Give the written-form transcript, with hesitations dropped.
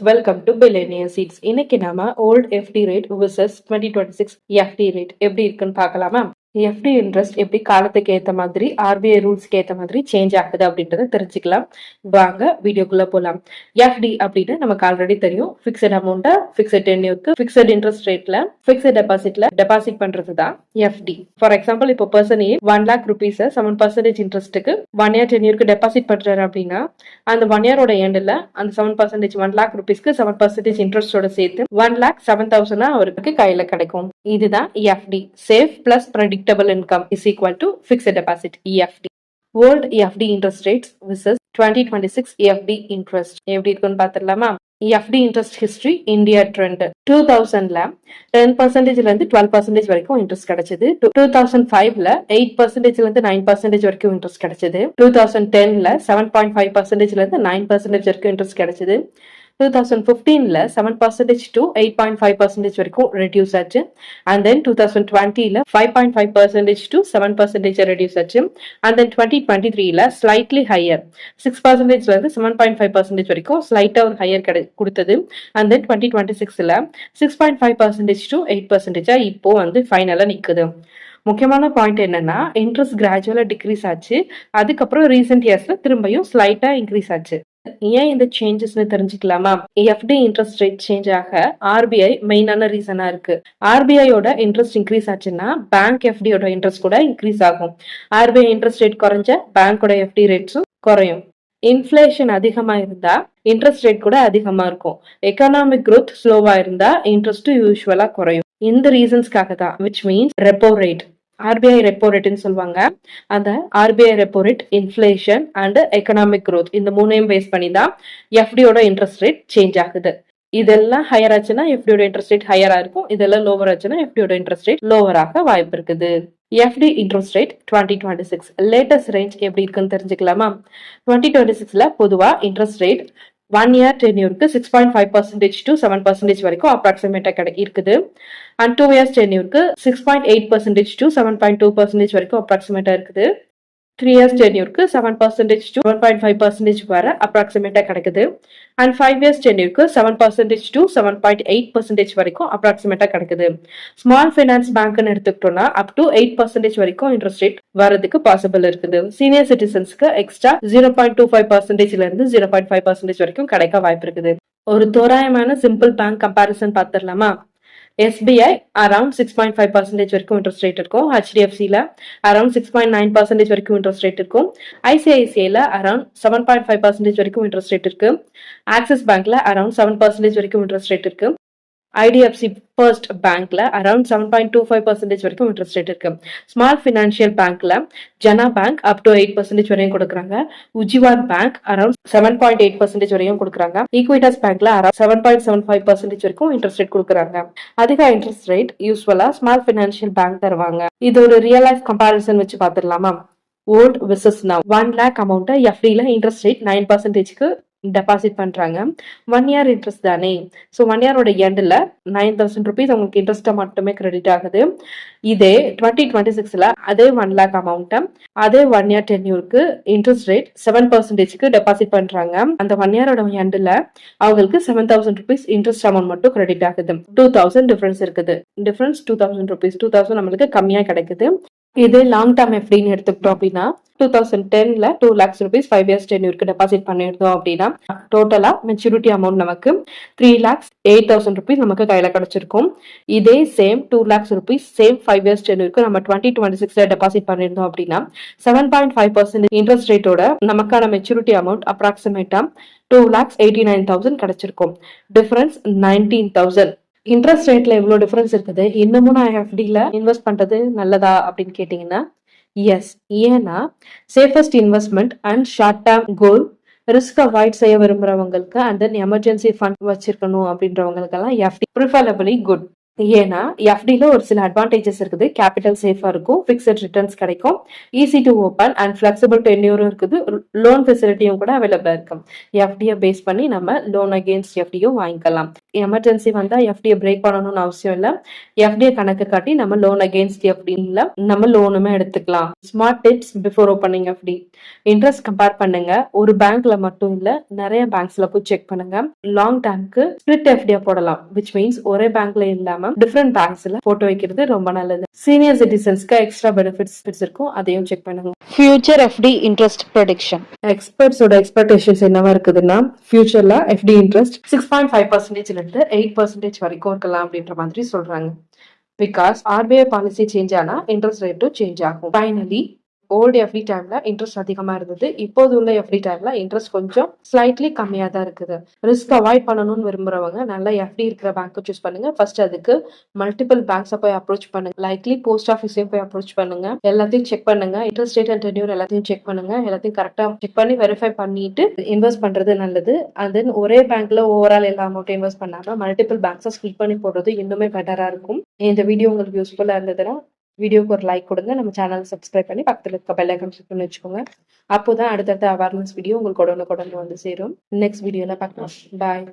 Welcome to billionaire seeds. இன்னைக்கு நாம old FD rate vs 2026 FD rate எப்படி இருக்குன்னு பார்க்கலாமா? எஃப்டி இன்ட்ரெஸ்ட் எப்படி காலத்துக்கு ஏத்த மாதிரி ஆர்பிஐ ரூல்ஸ்க்கு ஏத்த மாதிரி சேஞ்ச் ஆகுது அப்படின்றத தெரிஞ்சுக்கலாம். வாங்க வீடியோக்குள்ள போலாம். எஃப்டி அப்படின்னு நமக்கு ஆல்ரெடி தெரியும். பிக்சட் அமௌண்ட் பிக்சட் டென்யூருக்கு பிக்சட் இன்ட்ரெஸ்ட் ரேட்ல பிக்சட் டெபாசிட்ல டெபாசிட் பண்றது தான் எஃப்டி. ஃபார் எக்ஸாம்பிள் இப்போ பர்சன் 1 lakh rupees 7% இன்ட்ரெஸ்ட்டுக்கு 1 year டென்யூருக்கு டெபாசிட் பண்றாரு அப்படின்னா அந்த 1 year எண்ட்ல அந்த 7% 1 lakh rupeesக்கு 7% இன்ட்ரெஸ்டோட சேர்த்து 1,07,000 அவருக்கு கையில கிடைக்கும். இதுதான் FD. Safe plus predictable income is equal to fixed deposit FD. World FD interest rates versus 2026 FD interest எப்படி இருக்குன்னு பாத்துடலாமா? FD interest history India trend 2000ல 10%ல இருந்து 12% வரைக்கும் இன்ட்ரெஸ்ட் கிடைச்சது. 2005ல 8%ல இருந்து 9% வரைக்கும் இன்ட்ரெஸ்ட் கிடைச்சது. 2010ல 7.5%ல இருந்து 9% வரைக்கும் இன்ட்ரெஸ்ட் கிடைச்சது. 2015ல 7% to 8.5% வரைக்கும் ரெடியூஸ் ஆச்சு. அண்ட் தென் 2020ல 5.5% to 7% ரெடியூஸ் ஆச்சு. அண்ட் தென் 2023ல ஸ்லைட்லி ஹையர் 6%ல இருந்து 7.5% வரைக்கும் ஸ்லைட்டா ஒரு ஹையர் கொடுத்தது. அண்ட் தென் 2026ல 6.5% to 8% இப்போ வந்து ஃபைனலா நிக்குது. முக்கியமான பாயிண்ட் என்னன்னா இன்ட்ரெஸ்ட் கிராஜுவலா டிக்ரீஸ் ஆச்சு. அதுக்கப்புறம் ரீசெண்ட் இயர்ஸ்ல திரும்பியும் ஸ்லைட்டா இன்க்ரீஸ் ஆச்சு. ஏன் இந்த சேஞ்சஸ்னு தெரிஞ்சுக்கலாமா? எஃப்டி இன்ட்ரெஸ்ட் ரேட் சேஞ்ச் ஆக ஆர்பிஐ மெயினான ரீசனா இருக்கு. ஆர்பிஐயோட இன்ட்ரெஸ்ட் இன்க்ரீஸ் ஆச்சுன்னா பேங்க் எஃப்டியோட இன்ட்ரெஸ்ட் கூட இன்க்ரீஸ் ஆகும். ஆர்பிஐ இன்ட்ரெஸ்ட் ரேட் குறைஞ்ச பேங்கோட எஃப்டி ரேட்ஸும் குறையும். இன்ஃபிளேஷன் அதிகமா இருந்தா இன்ட்ரெஸ்ட் ரேட் கூட அதிகமா இருக்கும். எக்கனாமிக் growth ஸ்லோவா இருந்தா இன்ட்ரெஸ்ட் யூஸ்வலா குறையும். இந்த ரீசன்ஸ்க்காக தான் which means repo rate, RBI repo ரேட்னு சொல்லுவாங்க. அந்த RBI repo rate, inflation and economic growth இந்த மூணையும் பேஸ் பண்ணி தான் எஃப்டியோட இன்ட்ரெஸ்ட் ரேட் சேஞ்ச் ஆகுது. இதெல்லாம் ஹையர் ஆச்சுன்னா எஃப்டியோட இன்ட்ரெஸ்ட் ரேட் ஹையரா இருக்கும். இதெல்லாம் லோவர் ஆச்சுன்னா எஃப்டியோட இன்ட்ரெஸ்ட் ரேட் லோவர் ஆக வாய்ப்பு இருக்குது. FD interest rate 2026 latest range எப்படி இருக்குன்னு தெரிஞ்சுக்கலாமா? 2026ல பொதுவா இன்ட்ரெஸ்ட் ரேட் 1 year டென்யூருக்கு 6.5% to 7% வரைக்கும் அப்ராக்சிமேட்டா இருக்குது. அண்ட் 2 years டென்யூருக்கு 6.8% to 7.2% வரைக்கும் அப்ராக்சிமேட்டா இருக்குது. 3 years டென்யூருக்கு 7% to 7.5% வர அப்ராக்சிமேட்டா கிடைக்குது. அண்ட் 5 years டென்யூருக்கு 7% to 7.8% வரைக்கும் அப்ராக்சிமேட்டா கிடைக்குது. ஸ்மால் ஃபைனான்ஸ் பேங்க்னு எடுத்துக்கிட்டோம்னா அப் டு 8% வரைக்கும் இன்ட்ரெஸ்ட் ரேட் வரதுக்கு பாசிபிள் இருக்குது. சீனியர் சிட்டிசன்ஸ்க்கு எக்ஸ்ட்ரா 0.25%ல இருந்து 0.5% வரைக்கும் கிடைக்க வாய்ப்பு இருக்குது. ஒரு தோராயமான சிம்பிள் பேங்க் கம்பாரிசன் பார்த்துடலாமா? எஸ்பிஐ அரௌண்ட் 6.5% வரைக்கும் இன்ட்ரெஸ்ட் ரேட் இருக்கும். ஹெச்டிஎஃப்சில அரௌண்ட் 6.9% வரைக்கும் இன்ட்ரெஸ்ட் ரேட் இருக்கும். ஐசிஐசிஐல அரௌண்ட் 7.5% வரைக்கும் இன்ட்ரெஸ்ட் ரேட் இருக்கு. ஆக்சிஸ் பேங்க்ல அரௌண்ட் 7% வரைக்கும் இன்ட்ரெஸ்ட் ரேட் இருக்கு. ஐடிஎஃப்சி ஃபர்ஸ்ட் பேங்க்ல அரௌண்ட் 7.25% வரைக்கும் இன்ட்ரெஸ்ட் ரேட் இருக்கு. ஸ்மால் பினான்சியல் பேங்க்ல ஜனா பேங்க் அப் டு 8% வரையும் கொடுக்குறாங்க. உஜ்ஜீவன் பேங்க் அரௌண்ட் 7.8% வரையும் கொடுக்குறாங்க. ஈக்விட்டாஸ் பேங்க்ல அரௌண்ட் 7.75% வரைக்கும் இன்ட்ரெஸ்ட் ரேட் கொடுக்குறாங்க. அதிக interest rate usually small financial bank தருவாங்க. இது ஒரு ரியல் லைஃப் கம்பாரிசன் வச்சு பார்த்துடலாமா? Old versus now. 1 lakh amount எஃப்டில இன்ட்ரெஸ்ட் ரேட் 9%க்கு டெபாசிட் பண்றாங்க. 1 year இன்ட்ரெஸ்ட் தானே. ஸோ 1 year எண்ட்ல 9,000 rupees அவங்களுக்கு இன்ட்ரெஸ்டா மட்டுமே கிரெடிட் ஆகுது. இதே 2026ல அதே 1 lakh அமௌண்ட் அதே 1 year டென்யூருக்கு இன்ட்ரெஸ்ட் ரேட் 7%க்கு டெபாசிட் பண்றாங்க. அந்த 1 year எண்ட்ல அவங்களுக்கு 7,000 rupees இன்ட்ரெஸ்ட் அமௌண்ட் மட்டும் கிரெடிட் ஆகுது. 2,000 டிஃபரன்ஸ் இருக்குது. Difference 2,000 rupees. 2,000 நம்மளுக்கு கம்மியா கிடைக்குது. இது லாங் டேர்ம் எஃப்டின்னு எடுத்துக்கிட்டோம் அப்படின்னா 2010ல 2 lakhs rupees 5 years டென்யூருக்கு டெபாசிட் பண்ணிருந்தோம் அப்படின்னா டோட்டலா மெச்சூரிட்டி அமௌண்ட் நமக்கு 3,08,000 rupees நமக்கு கையில கிடைச்சிருக்கும். இதே same 2 lakhs rupees same 5 years டென்யூருக்கு நம்ம 2026ல டெபாசிட் பண்ணிருந்தோம் அப்படின்னா 7.5% இன்ட்ரெஸ்ட் ரேட்டோட நமக்கான மெச்சூரிட்டி அமௌண்ட் அப்ராக்சிமேட்டா 2,89,000 கிடைச்சிருக்கும். டிஃபரன்ஸ் 19,000. இன்ட்ரெஸ்ட் ரேட்ல எவ்வளவு டிஃபரன்ஸ் இருக்குது. இன்னமும் நான் எஃப்டில இன்வெஸ்ட் பண்றது நல்லதா அப்படின்னு கேட்டீங்கன்னா எஸ். ஏன்னா safest investment and short term goal, risk avoid செய்ய விரும்புறவங்களுக்கு அண்ட் தென் எமர்ஜென்சி ஃபண்ட் வச்சிருக்கணும் அப்படின்றவங்களுக்கெல்லாம் எஃப்டி ப்ரிஃபரபிளி குட். ஏன்னா எஃப்டில ஒரு சில அட்வான்டேஜஸ் இருக்குது. கேபிட்டல் சேஃபா இருக்கும், ஃபிக்ஸட் ரிட்டர்ன்ஸ் கிடைக்கும், easy to open and flexible டென்யூரும் இருக்குது, லோன் ஃபெசிலிட்டியும் கூட அவைலபிளா இருக்கும். எஃப்டியை பேஸ் பண்ணி நம்ம லோன் அகேன்ஸ்ட் எஃப்டியும் வாங்கிக்கலாம். எமர்ஜென்சி வந்தா எஃப்டியை பிரேக் பண்ணணும்னு அவசியம் இல்லை. எஃப்டியை கணக்கு காட்டி நம்ம லோன் அகேன்ஸ்ட் எஃப்டில நம்ம லோனுமே எடுத்துக்கலாம். Smart tips before opening FD. Interest compare பண்ணுங்க. ஒரு பேங்க்ல மட்டும் இல்ல, நிறைய பேங்க்ஸ்ல போய் செக் பண்ணுங்க. லாங் டேர்ம்க்கு ஸ்பிளிட் எஃப்டியா போடலாம், விச் மீன்ஸ் ஒரே பேங்க்ல இல்லாம டிஃபரெண்ட் பேங்க்ஸ்ல போட்டு வைக்கிறது ரொம்ப நல்லது. சீனியர் சிட்டிசன்ஸ்க்கு எக்ஸ்ட்ரா பெனிஃபிட்ஸ் இருக்கும், அதையும் செக் பண்ணுங்க. Future FD interest prediction. எக்ஸ்பர்ட்ஸோட எக்ஸ்பெக்டேஷன்ஸ் என்னவா இருக்குதுன்னா, ஃபியூச்சர்ல எஃப்டி இன்ட்ரெஸ்ட் 6.5% இருந்து 8% வரைக்கும் இருக்கலாம் அப்படின்ற மாதிரி சொல்றாங்க. பிகாஸ் ஆர்பிஐ பாலிசி சேஞ்ச் ஆனா இன்ட்ரெஸ்ட் ரேட்டும் சேஞ்ச் ஆகும். ஃபைனலி ஓல்டு எஃப்டி டைம்ல இன்ட்ரெஸ்ட் அதிகமா இருந்தது. இப்போது உள்ள எஃப்டி டைம்ல இன்ட்ரெஸ்ட் கொஞ்சம் ஸ்லைட்லி கம்மியா தான் இருக்குது. ரிஸ்க் அவாய்ட் பண்ணணும்னு விரும்புறவங்க நல்ல எஃப்டி இருக்கிற பேங்க் சூஸ் பண்ணுங்க. ஃபர்ஸ்ட் அதுக்கு மல்டிபிள் பேங்க்ஸை போய் அப்ரோச் பண்ணுங்க. லைக்லி போஸ்ட் ஆஃபீஸையும் போய் அப்ரோச் பண்ணுங்க. எல்லாத்தையும் செக் பண்ணுங்க. இன்ட்ரெஸ்ட் ரேட் அண்ட் டென்யூர் எல்லாத்தையும் செக் பண்ணுங்க. எல்லாத்தையும் கரெக்டா செக் பண்ணி வெரிஃபை பண்ணிட்டு இன்வெஸ்ட் பண்றது நல்லது. அண்ட் தென் ஒரே பேங்க்ல ஓவரால் எல்லா அமௌண்ட்டும் இன்வெஸ்ட் பண்ணாம மல்டிபிள் பேங்க்ஸை ஸ்பிளிட் பண்ணி போடுறது இன்னுமே பெட்டரா இருக்கும். இந்த வீடியோ உங்களுக்கு யூஸ்ஃபுல்லா இருந்ததுன்னா வீடியோக்கு ஒரு லைக் கொடுங்க. நம்ம சேனல் சப்ஸ்கிரைப் பண்ணி பக்கத்தில் இருக்க பெல் ஐக்கான் கிளிக் பண்ணி வச்சுக்கோங்க. அப்போதான் அடுத்தடுத்த அவேர்னஸ் வீடியோ உங்களுக்கு உடனுக்குடன் வந்து சேரும். நெக்ஸ்ட் வீடியோல பார்க்கலாம். பாய்.